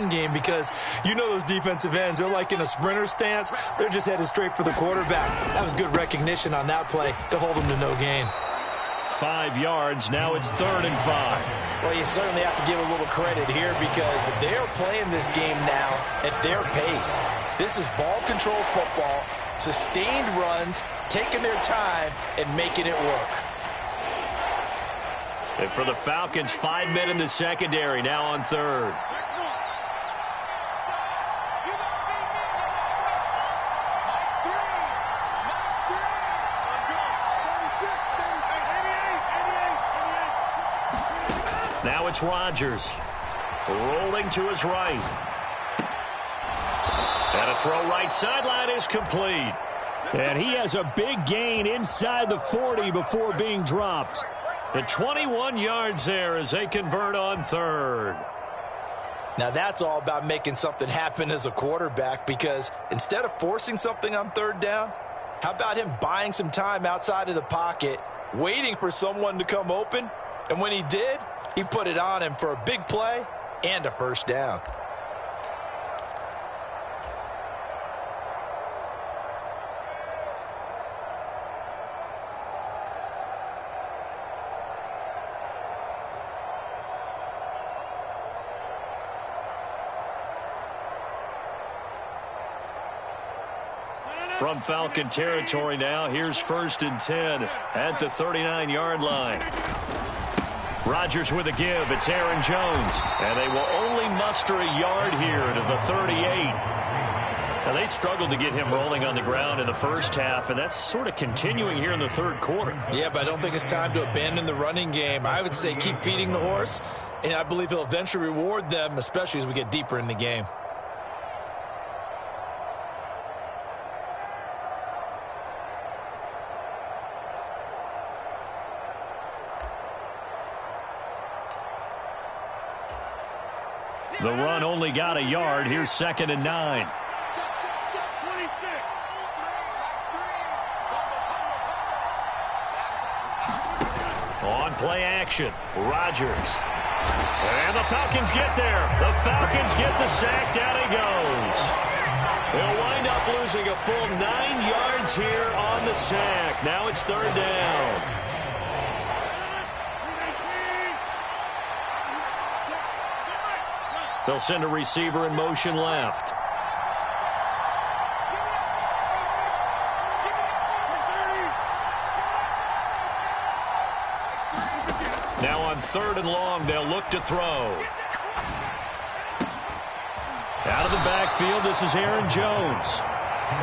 run game because you know those defensive ends, they're like in a sprinter stance. They're just headed straight for the quarterback. That was good recognition on that play to hold them to no gain. 5 yards. Now it's 3rd and 5. Well, you certainly have to give a little credit here because they're playing this game now at their pace. This is ball control football, sustained runs, taking their time, and making it work. And for the Falcons, 5 men in the secondary, now on 3rd. Now it's Rodgers. Rolling to his right. And a throw right sideline is complete. And he has a big gain inside the 40 before being dropped. The 21 yards there as they convert on 3rd. Now that's all about making something happen as a quarterback because instead of forcing something on 3rd down, how about him buying some time outside of the pocket, waiting for someone to come open, and when he did, he put it on him for a big play and a 1st down. From Falcon territory now, here's 1st and 10 at the 39-yard line. Rodgers with a give. It's Aaron Jones. And they will only muster a yard here to the 38. Now, they struggled to get him rolling on the ground in the first half, and that's sort of continuing here in the 3rd quarter. Yeah, but I don't think it's time to abandon the running game. I would say keep feeding the horse, and I believe he'll eventually reward them, especially as we get deeper in the game. The run only got a yard. Here's 2nd and 9. On play action, Rodgers. And the Falcons get there. The Falcons get the sack. Down he goes. They'll wind up losing a full 9 yards here on the sack. Now it's 3rd down. They'll send a receiver in motion left. Now on 3rd and long, they'll look to throw. Out of the backfield, this is Aaron Jones.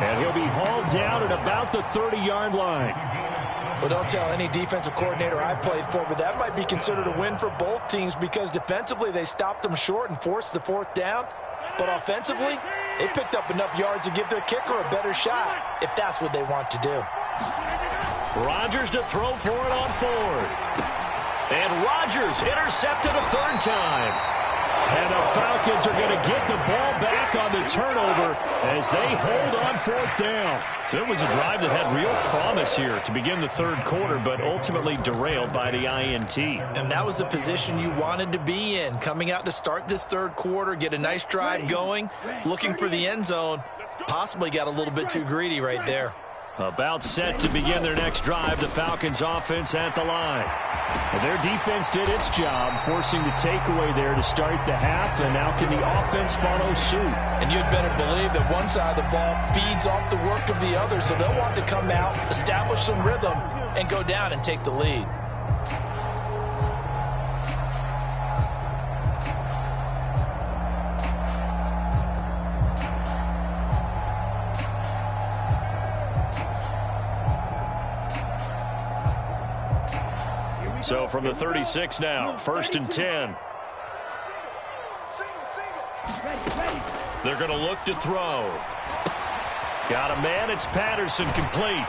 And he'll be hauled down at about the 30-yard line. Well, don't tell any defensive coordinator I played for, but that might be considered a win for both teams because defensively they stopped them short and forced the 4th down. But offensively, they picked up enough yards to give their kicker a better shot if that's what they want to do. Rodgers to throw for it on 4th. And Rodgers intercepted a 3rd time. And the Falcons are going to get the ball back on the turnover as they hold on 4th down. So it was a drive that had real promise here to begin the 3rd quarter, but ultimately derailed by the INT. And that was the position you wanted to be in, coming out to start this 3rd quarter, get a nice drive going, looking for the end zone. Possibly got a little bit too greedy right there. About set to begin their next drive, the Falcons offense at the line. Well, their defense did its job, forcing the takeaway there to start the half, and now can the offense follow suit? And you'd better believe that one side of the ball feeds off the work of the other, so they'll want to come out, establish some rhythm, and go down and take the lead. So from the 36 now, 1st and 10. They're going to look to throw. Got a man, it's Patterson, complete.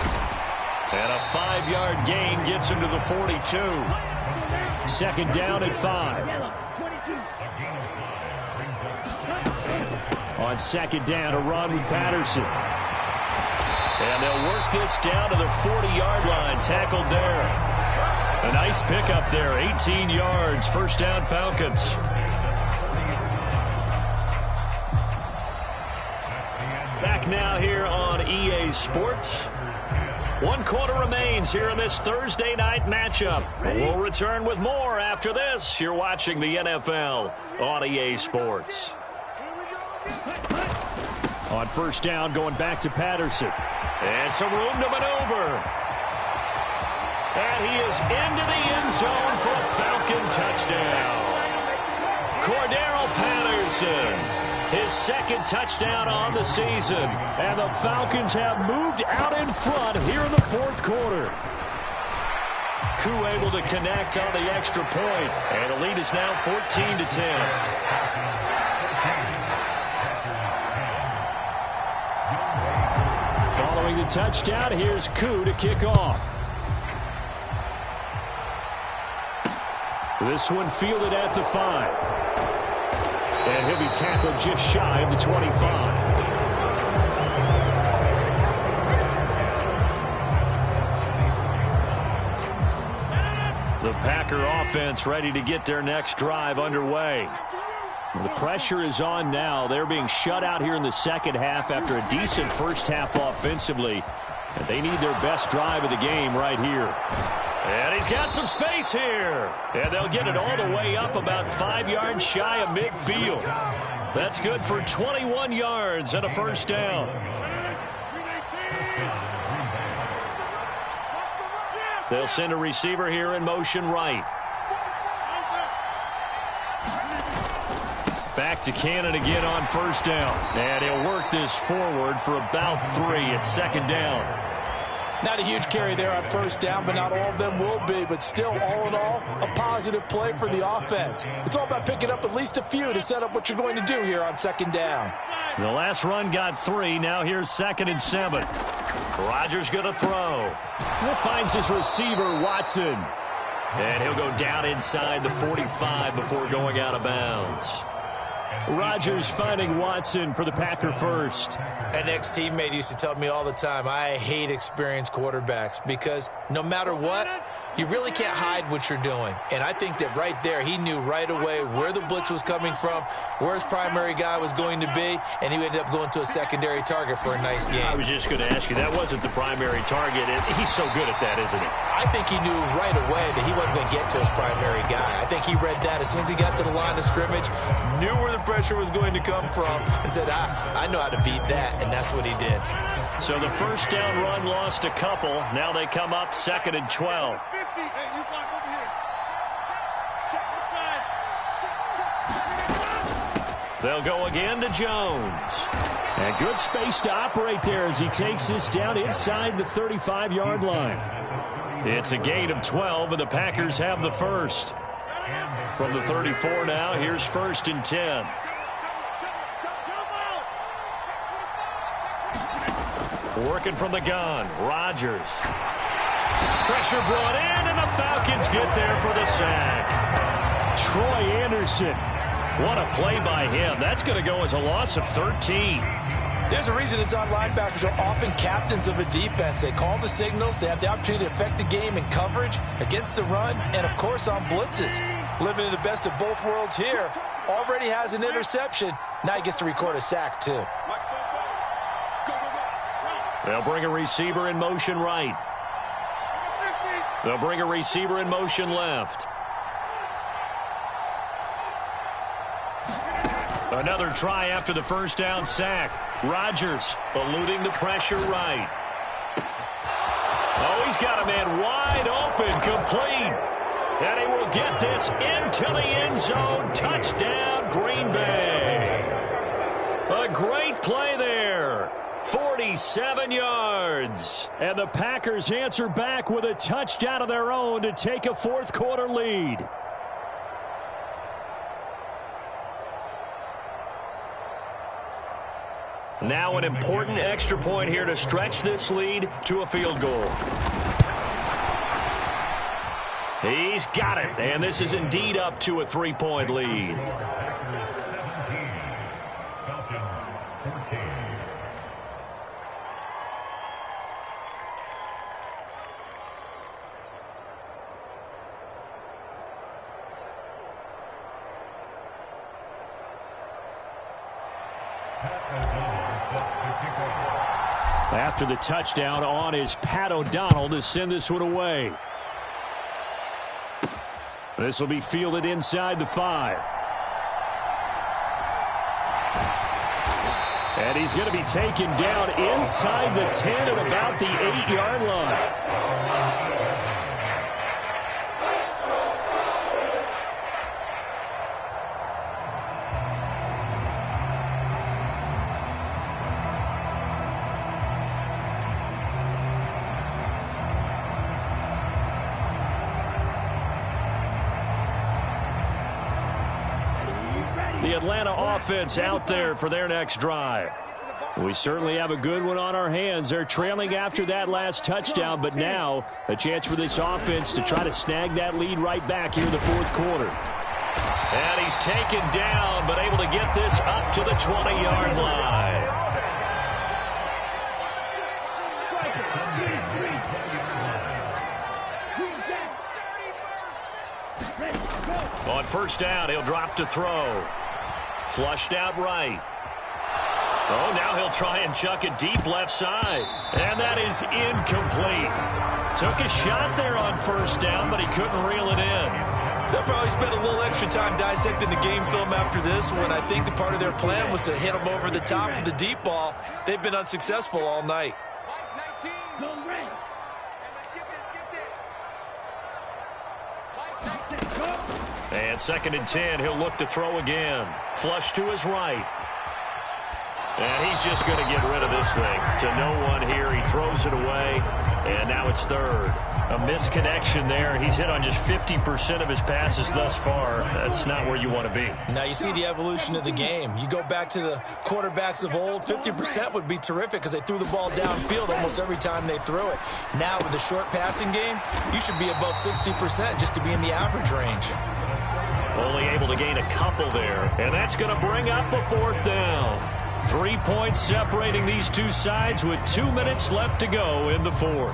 And a 5-yard gain gets him to the 42. 2nd down and 5. On 2nd down, a run with Patterson. And they'll work this down to the 40-yard line, tackled there. A nice pickup there, 18 yards, 1st down Falcons. now here on EA Sports. 1 quarter remains here in this Thursday night matchup. We'll return with more after this. You're watching the NFL on EA Sports. On first down, going back to Patterson. And some room to maneuver. And he is into the end zone for a Falcon touchdown. Cordero Patterson. His second touchdown on the season. And the Falcons have moved out in front here in the fourth quarter. Koo able to connect on the extra point. And the lead is now 14-10. Following the touchdown, here's Koo to kick off. This one fielded at the 5. And he'll be tackled just shy of the 25. The Packer offense ready to get their next drive underway. The pressure is on now. They're being shut out here in the second half after a decent first half offensively. And they need their best drive of the game right here. And he's got some space here. And they'll get it all the way up about 5 yards shy of midfield. That's good for 21 yards and a first down. They'll send a receiver here in motion right. Back to Cannon again on first down. And he'll work this forward for about 3 at second down. Not a huge carry there on first down, but not all of them will be. But still, all in all, a positive play for the offense. It's all about picking up at least a few to set up what you're going to do here on second down. The last run got 3. Now here's 2nd and 7. Rodgers going to throw. He finds his receiver, Watson. And he'll go down inside the 45 before going out of bounds. Rodgers finding Watson for the Packer first. An ex-teammate used to tell me all the time, I hate experienced quarterbacks because no matter what, you really can't hide what you're doing. And I think that right there, he knew right away where the blitz was coming from, where his primary guy was going to be, and he ended up going to a secondary target for a nice game. I was just going to ask you, that wasn't the primary target. He's so good at that, isn't he? I think he knew right away that he wasn't going to get to his primary guy. I think he read that as soon as he got to the line of scrimmage, knew where the pressure was going to come from, and said, I know how to beat that, and that's what he did. So the first down run lost a couple. Now they come up 2nd and 12. They'll go again to Jones. And good space to operate there as he takes this down inside the 35-yard line. It's a gain of 12, and the Packers have the first. From the 34 now, here's 1st and 10. Working from the gun, Rodgers. Pressure brought in, and the Falcons get there for the sack. Troy Anderson. What a play by him. That's going to go as a loss of 13. There's a reason inside linebackers are often captains of a defense. They call the signals. They have the opportunity to affect the game in coverage, against the run, and, of course, on blitzes. Living in the best of both worlds here. Already has an interception. Now he gets to record a sack, too. They'll bring a receiver in motion right. They'll bring a receiver in motion left. Another try after the first down sack. Rodgers eluding the pressure right. Oh, he's got a man wide open, complete. And he will get this into the end zone. Touchdown, Green Bay. A great play there. 47 yards. And the Packers answer back with a touchdown of their own to take a fourth quarter lead. Now an important extra point here to stretch this lead to a field goal. He's got it, and this is indeed up to a 3-point lead. After the touchdown, on is Pat O'Donnell to send this one away. This will be fielded inside the 5. And he's going to be taken down inside the 10 at about the 8-yard line. The Atlanta offense out there for their next drive. We certainly have a good one on our hands. They're trailing after that last touchdown, but now a chance for this offense to try to snag that lead right back here in the fourth quarter. And he's taken down, but able to get this up to the 20-yard line. On first down, he'll drop to throw. Flushed out right. Oh, now he'll try and chuck it deep left side. And that is incomplete. Took a shot there on first down, but he couldn't reel it in. They'll probably spend a little extra time dissecting the game film after this one. I think the part of their plan was to hit them over the top of the deep ball. They've been unsuccessful all night. And 2nd and 10, he'll look to throw again. Flush to his right. And he's just going to get rid of this thing to no one here. He throws it away, and now it's 3rd. A misconnection there. He's hit on just 50% of his passes thus far. That's not where you want to be. Now you see the evolution of the game. You go back to the quarterbacks of old, 50% would be terrific because they threw the ball downfield almost every time they threw it. Now with the short passing game, you should be above 60% just to be in the average range. Only able to gain a couple there, and that's going to bring up a 4th down. 3 points separating these two sides with 2 minutes left to go in the 4th.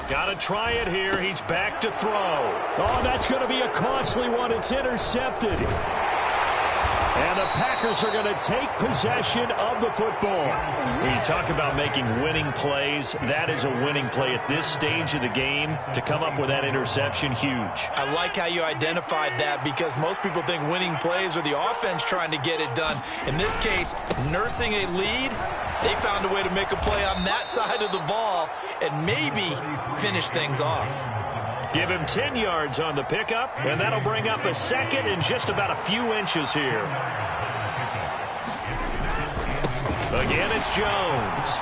Got to try it here. He's back to throw. Oh, that's going to be a costly one. It's intercepted. And the Packers are going to take possession of the football. When you talk about making winning plays, that is a winning play at this stage of the game. To come up with that interception, huge. I like how you identified that because most people think winning plays are the offense trying to get it done. In this case, nursing a lead, they found a way to make a play on that side of the ball and maybe finish things off. Give him 10 yards on the pickup, and that'll bring up a 2nd and just about a few inches here. Again, it's Jones.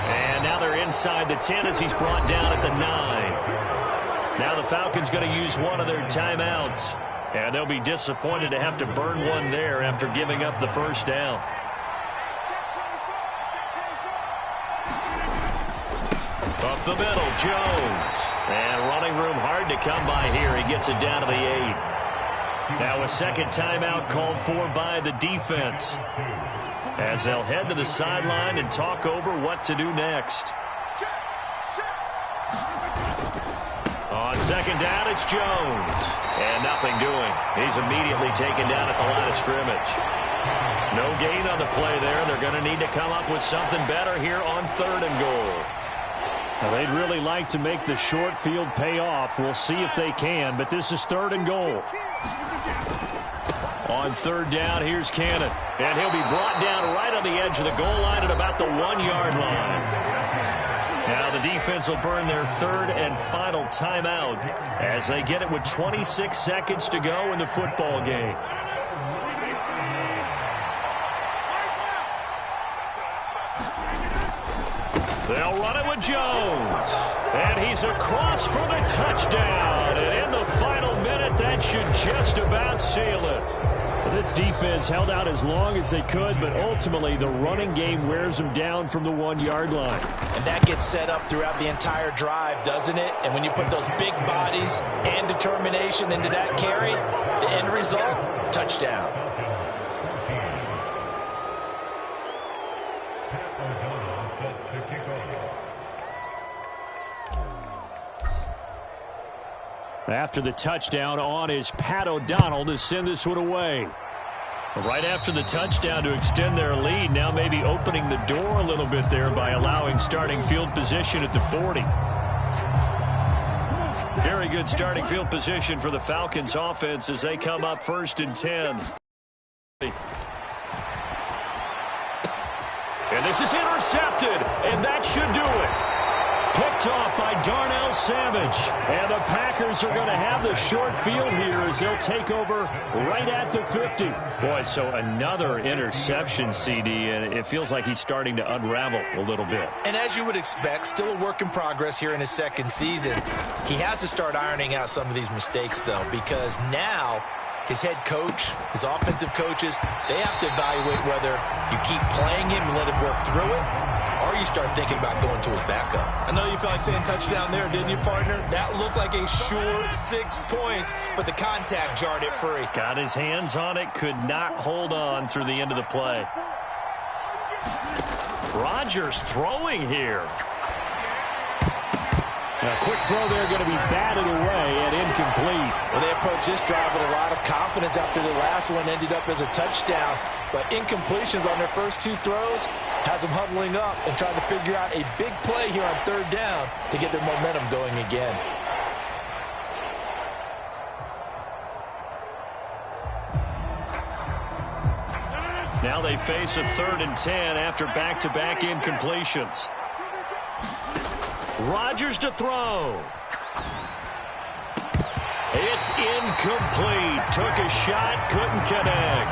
And now they're inside the 10 as he's brought down at the 9. Now the Falcons going to use one of their timeouts. And they'll be disappointed to have to burn one there after giving up the first down. Up the middle, Jones. And running room hard to come by here. He gets it down to the 8. Now a 2nd timeout called for by the defense, as they'll head to the sideline and talk over what to do next. On 2nd down, it's Jones. And nothing doing. He's immediately taken down at the line of scrimmage. No gain on the play there. They're going to need to come up with something better here on 3rd and goal. Well, they'd really like to make the short field pay off. We'll see if they can, but this is 3rd and goal. On 3rd down, here's Cannon. And he'll be brought down right on the edge of the goal line at about the 1-yard line. Now the defense will burn their 3rd and final timeout as they get it with 26 seconds to go in the football game. They'll run it with Jones. And he's across for the touchdown. And in the final minute, that that should just about seal it. Well, this defense held out as long as they could, but ultimately the running game wears them down from the 1-yard line. And that gets set up throughout the entire drive, doesn't it? And when you put those big bodies and determination into that carry, the end result, touchdown. After the touchdown, on is Pat O'Donnell to send this one away. Right after the touchdown to extend their lead, now maybe opening the door a little bit there by allowing starting field position at the 40. Very good starting field position for the Falcons offense as they come up 1st and 10. And this is intercepted, and that should do it. Picked off by Darnell Savage. And the Packers are going to have the short field here as they'll take over right at the 50. Boy, so another interception, CD, and it feels like he's starting to unravel a little bit. And as you would expect, still a work in progress here in his second season. He has to start ironing out some of these mistakes, though, because now his head coach, his offensive coaches, they have to evaluate whether you keep playing him and let him work through it, or you start thinking about going to his backup. I know you felt like saying touchdown there, didn't you, partner? That looked like a sure 6 points, but the contact jarred it free. Got his hands on it, could not hold on through the end of the play. Rodgers throwing here. A quick throw there going to be batted away and incomplete. Well, they approached this drive with a lot of confidence after the last one ended up as a touchdown. But incompletions on their first 2 throws has them huddling up and trying to figure out a big play here on 3rd down to get their momentum going again. Now they face a 3rd and 10 after back-to-back incompletions. Rodgers to throw. It's incomplete. Took a shot, couldn't connect.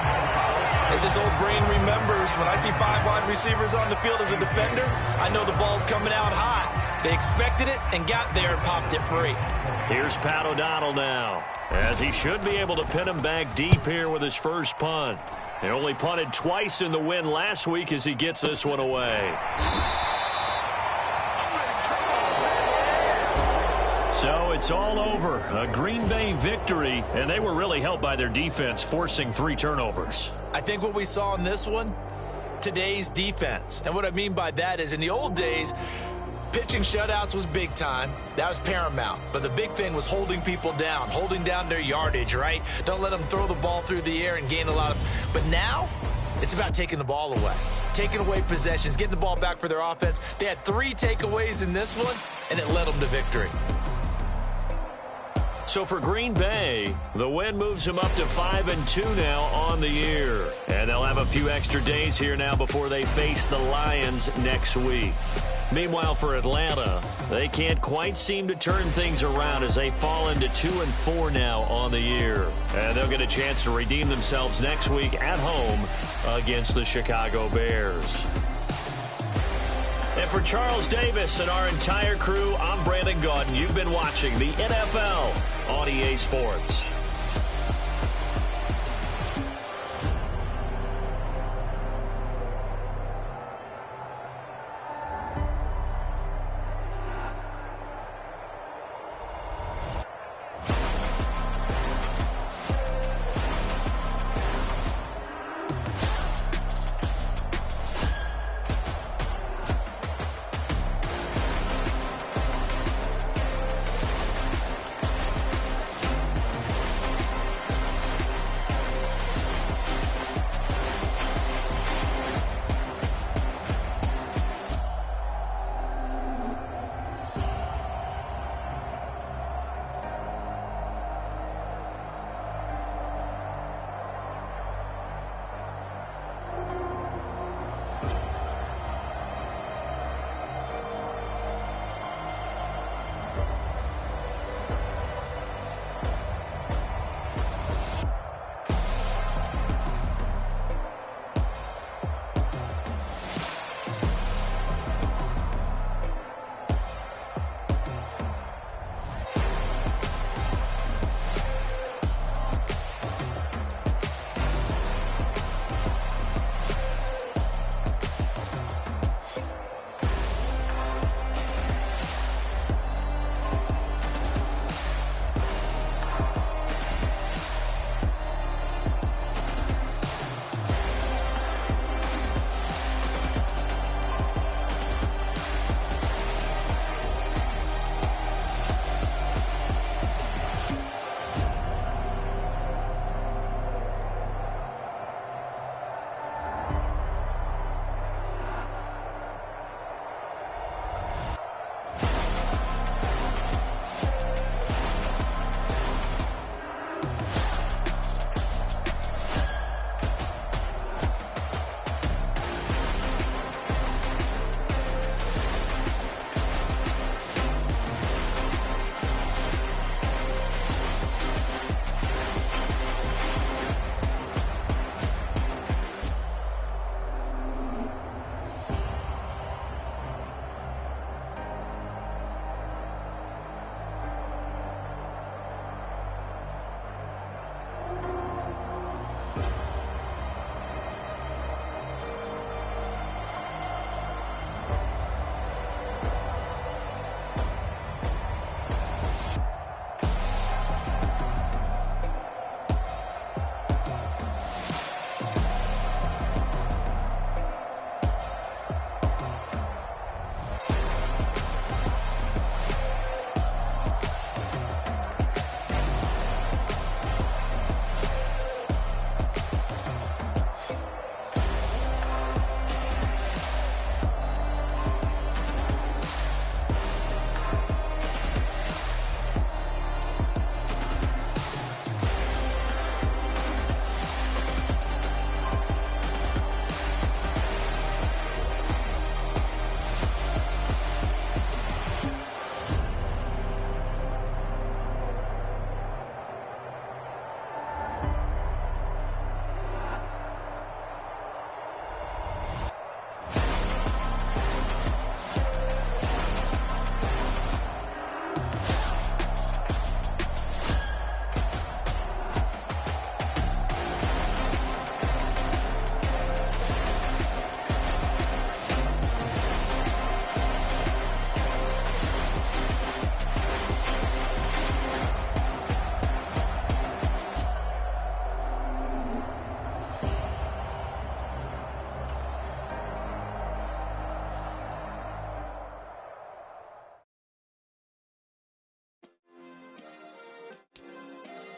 As this old brain remembers, when I see 5 wide receivers on the field as a defender, I know the ball's coming out hot. They expected it and got there and popped it free. Here's Pat O'Donnell now, as he should be able to pin him back deep here with his first punt. He only punted twice in the win last week as he gets this one away. So it's all over. A Green Bay victory, and they were really helped by their defense forcing 3 turnovers. I think what we saw in this one, today's defense. And what I mean by that is in the old days, pitching shutouts was big time. That was paramount. But the big thing was holding people down, holding down their yardage, right? Don't let them throw the ball through the air and gain a lot of... But now, it's about taking the ball away. Taking away possessions, getting the ball back for their offense. They had 3 takeaways in this one, and it led them to victory. So for Green Bay, the win moves them up to 5-2 now on the year. And they'll have a few extra days here now before they face the Lions next week. Meanwhile, for Atlanta, they can't quite seem to turn things around as they fall into 2-4 now on the year. And they'll get a chance to redeem themselves next week at home against the Chicago Bears. And for Charles Davis and our entire crew, I'm Brandon Gaudin. You've been watching the NFL on EA Sports.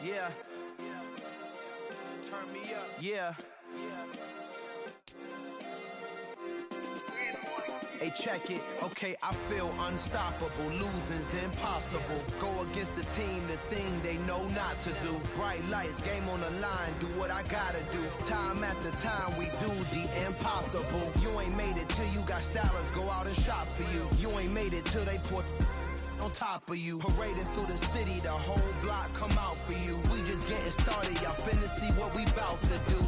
Yeah. Turn me up. Yeah. Hey, check it. Okay, I feel unstoppable. Losing's impossible. Go against the team, the thing they know not to do. Bright lights, game on the line. Do what I gotta do. Time after time, we do the impossible. You ain't made it till you got stylists go out and shop for you. You ain't made it till they put on top of you. Parading through the city, the whole block come out for you. We just getting started, y'all finna see what we bout to do.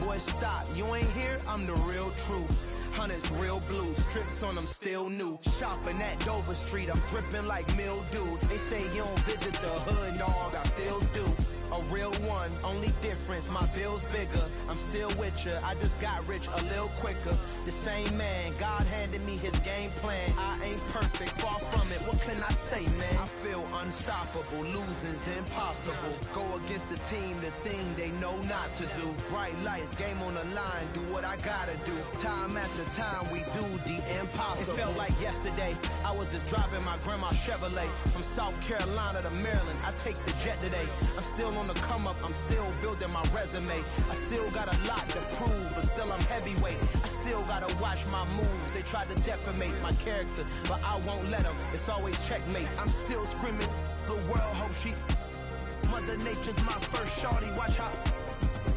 Boy, stop, you ain't here, I'm the real truth. Hundreds real blue, strips on them still new. Shopping at Dover Street, I'm dripping like mildew. They say you don't visit the hood, dog, I still do. A real one, only difference, my bill's bigger. I'm still with ya, I just got rich a little quicker. The same man, God handed me his game plan. I ain't perfect, far from it, what can I say, man? I feel unstoppable, losing's impossible. Go against the team, the thing they know not to do. Bright lights, game on the line, do what I gotta do. Time after time, we do the impossible. It felt like yesterday, I was just driving my grandma's Chevrolet. From South Carolina to Maryland, I take the jet today. I'm still on the come up, I'm still building my resume. I still got a lot to prove, but still I'm heavyweight. I still gotta watch my moves. They tried to defamate my character, but I won't let them. It's always checkmate. I'm still screaming, the world hope she. Mother Nature's my first shorty, watch how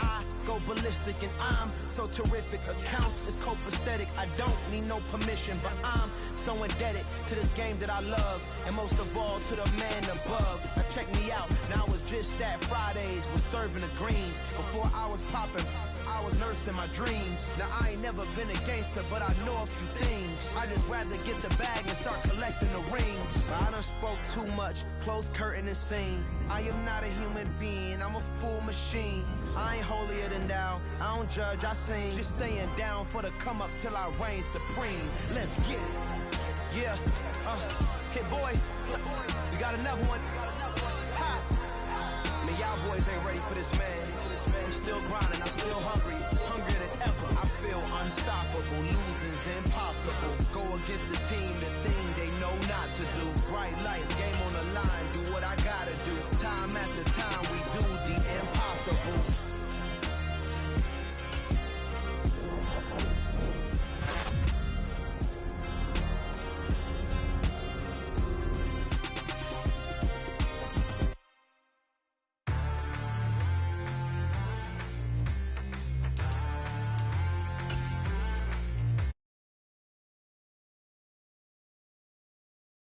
I go ballistic, and I'm so terrific. Accounts is copacetic. I don't need no permission, but I'm so indebted to this game that I love, and most of all to the man above. Now check me out, now it's just that Fridays was serving the greens. Before I was popping, I was nursing my dreams. Now I ain't never been a gangster, but I know a few things. I just rather get the bag and start collecting the rings. I done spoke too much, close curtain and scene. I am not a human being, I'm a full machine. I ain't holier than thou, I don't judge, I sing. Just staying down for the come up till I reign supreme. Let's get it. Yeah, hit boy, we got another one. Ha. Man, y'all boys ain't ready for this, man. I'm still grinding, I'm still hungry, hungrier than ever. I feel unstoppable, losing's impossible. Go against the team, the thing they